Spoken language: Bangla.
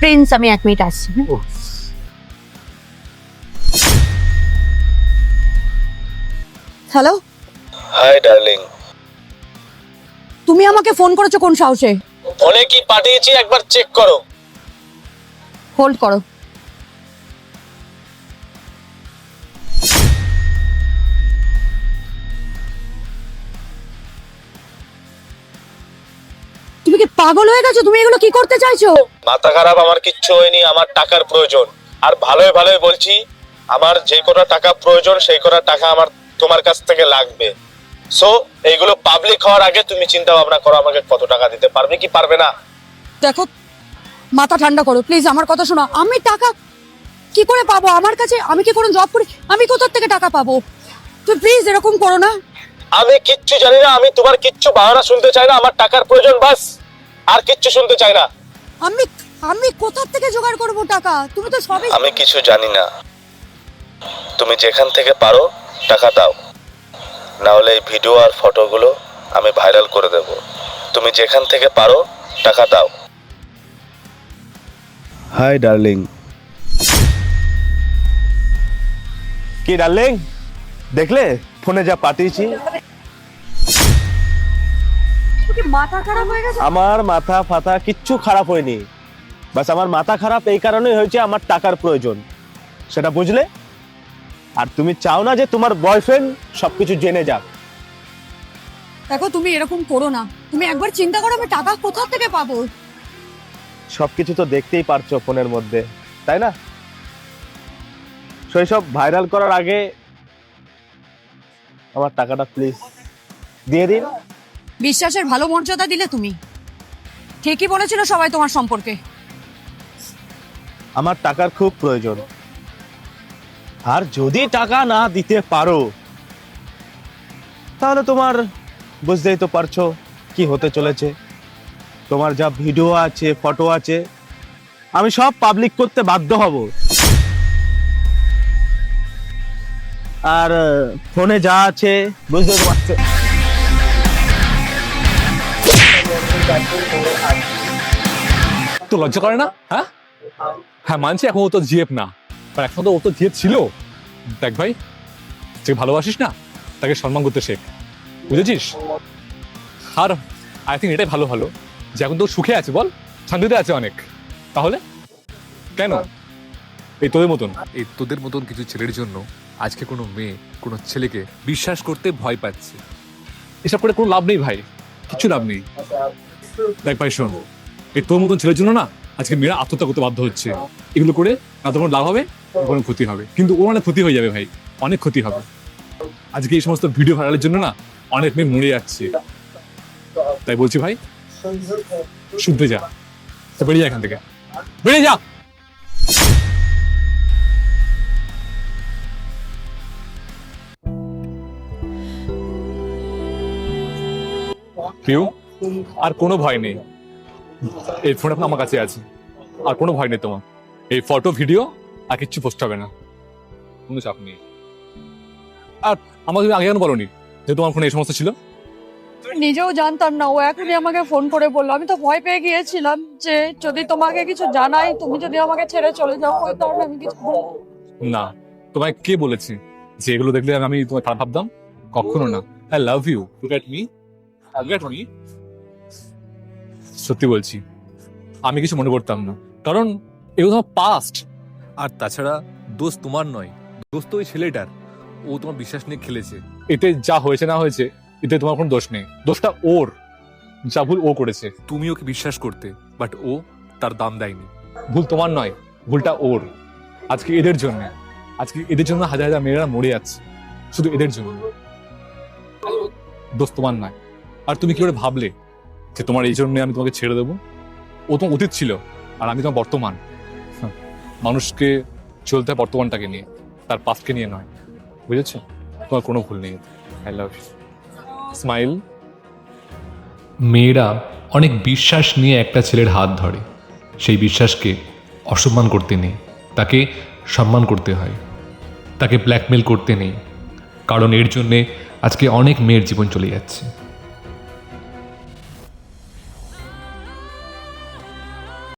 প্রিন্স, আমি 1 মিনিট আসছি। Hello, hi darling. তুমি আমাকে ফোন করেছো কোন সাহসে? ফোনে কি পাঠিয়েছি একবার চেক করো। হোল্ড করো। তুমি কি পাগল হয়ে গেছো? তুমি এগুলো কি করতে চাইছো? মাথা খারাপ, আমার কিচ্ছু হয়নি, আমার টাকার প্রয়োজন। আর ভালোই ভালোই বলছি, আমার যে কটা টাকা প্রয়োজন সেই কটা টাকা আমার তোমার কাছ থেকে লাগবে। সো এইগুলো পাবলিক হওয়ার আগে তুমি চিন্তা ভাবনা করো আমাকে কত টাকা দিতে পারবে কি পারবে না। দেখো, মাথা ঠান্ডা করো প্লিজ, আমার কথা শোনো। আমি টাকা কি করে পাবো? আমার কাছে, আমি কি কোনো জব করি? আমি কোথা থেকে টাকা পাবো? তুমি প্লিজ এরকম করো না। আমি কিচ্ছু জানি না, আমি তোমার কিচ্ছু বাহানা শুনতে চাই না। আমার টাকার প্রয়োজন, বাস, আর কিচ্ছু শুনতে চাই না। আমি আমি কোথা থেকে জোগাড় করবো টাকা? তুমি তো সবই। আমি কিছু জানি না, তুমি যেখান থেকে পারো টাকা দাও, না হলে এই ভিডিও আর ফটোগুলো আমি ভাইরাল করে দেব। তুমি যেখান থেকে পারো টাকা দাও। Hi darling. কি ডার্লিং, দেখলে ফোনে যা পাঠিয়েছি? মাথা খারাপ হয়ে গেছে? আমার মাথা ফাথা কিচ্ছু খারাপ হয়নি, বাস আমার মাথা খারাপ এই কারণেই হয়েছে আমার টাকার প্রয়োজন, সেটা বুঝলে? আর তুমি চাও না যে তোমার বয়ফ্রেন্ড সবকিছু জেনে যাক। দেখো, তুমি এরকম করো না। তুমি একবার চিন্তা করো, আমি টাকা কোথা থেকে পাবো? সবকিছু তো দেখতেই পারছো ফোনের মধ্যে, তাই না? সেই সব ভাইরাল করার আগে আমার টাকাটা প্লিজ দিয়ে দিন। বিশ্বাসের ভালো মর্যাদা দিলে তুমি। ঠিকই বলেছিল সবাই তোমার সম্পর্কে। আমার টাকার খুব প্রয়োজন, আর যদি টাকা না দিতে পারো তাহলে তোমার বুঝতেই তো পারছো কি হতে চলেছে। তোমার যা ভিডিও আছে, ফটো আছে, আমি সব পাবলিক করতে বাধ্য হব। আর ফোনে যা আছে বুঝতে তো পারছো। তো লজ্জা করে না? হ্যাঁ হ্যাঁ, মানছি এখন ও তো জিএফ না, আর এখন তো ও তো জিএফ ছিল। দেখ ভাই, যে ভালোবাসিস না তাকে সম্মান করতে শেখ, বুঝেছিস? আর আই থিঙ্ক এটাই ভালো ভালো যে এখন তো সুখে আছে, বল, শান্তিতে আছে অনেক। তাহলে কেন এই তোদের মতন কিছু ছেলের জন্য আজকে কোনো মেয়ে কোনো ছেলেকে বিশ্বাস করতে ভয় পাচ্ছে? এসব করে কোনো লাভ নেই ভাই, কিছু লাভ নেই। দেখ ভাই শোন, এই তোর মতন ছেলের জন্য না আজকে মেয়েরা আত্মহত্যা করতে বাধ্য হচ্ছে। এগুলো করে না তো কোনো লাভ হবে, কোনো ক্ষতি হবে, কিন্তু ওর অনেক ক্ষতি হয়ে যাবে ভাই, অনেক ক্ষতি হবে। আজকে এই সমস্ত ভিডিও ভাইরালের জন্য না অনেক মেয়ে মরে যাচ্ছে। তাই বলছি ভাই, শুনতে যা, বেরিয়ে যা এখান থেকে, বেরিয়ে যা। প্রিয়, আর কোনো ভয় নেই, এই ফোন এখন আমার কাছে আছে, আর কোনো ভয় নেই তোমার। এই ফটো ভিডিও আর কিচ্ছু পোস্ট হবে না, কোনো চাপ নেই। আর আমাকে তুমি আগে কেন বলোনি যে তোমার ফোনে এই সমস্যা ছিল? নিজেও জানতাম না, ও এখনই আমাকে ফোন করে বললো। আমি তো ভয় পেয়ে গিয়েছিলাম যে যদি তোমাকে কিছু জানাই, তুমি যদি আমাকে ছেড়ে চলে যাও, ওই কারণে আমি কিছু বলবো না, তোমায় কে বলেছে যে এগুলো দেখলে আমি তোমায় খারাপ ভাবতাম? কখনো না। I love you, look at me, look at me. সত্যি বলছি, আমি কিছু মনে করতাম না, কারণ এগুলো তোমার পাস্ট। আর তাছাড়া দোষ তোমার নয়, দোষ তো ওই ছেলেটার, ও তোমার বিশ্বাস নিয়ে খেলেছে। এতে যা হয়েছে না হয়েছে এতে তোমার কোনো দোষ নেই, দোষটা ওর, যা ভুল ও করেছে। তুমি ওকে বিশ্বাস করতে, বাট ও তার দাম দেয়নি। ভুল তোমার নয়, ভুলটা ওর। আজকে এদের জন্য হাজার হাজার মেয়েরা মরে যাচ্ছে, শুধু এদের জন্য। দোষ তোমার নয়। আর তুমি কি করে ভাবলে যে তোমার এই জন্য আমি তোমাকে ছেড়ে দেবো? ও তোমার অতীত ছিল, আর আমি তোমার বর্তমান। মানুষকে চলতে হয় বর্তমানটাকে নিয়ে, তার পাস্টকে নিয়ে নয়, বুঝেছো? তোমার কোনো ভুল নেই। I love you. স্মাইল। মেয়েরা অনেক বিশ্বাস নিয়ে একটা ছেলের হাত ধরে, সেই বিশ্বাসকে অসম্মান করতে নেই, তাকে সম্মান করতে হয়। তাকে ব্ল্যাকমেল করতে নেই, কারণ এর জন্যে আজকে অনেক মেয়ের জীবন চলে যাচ্ছে।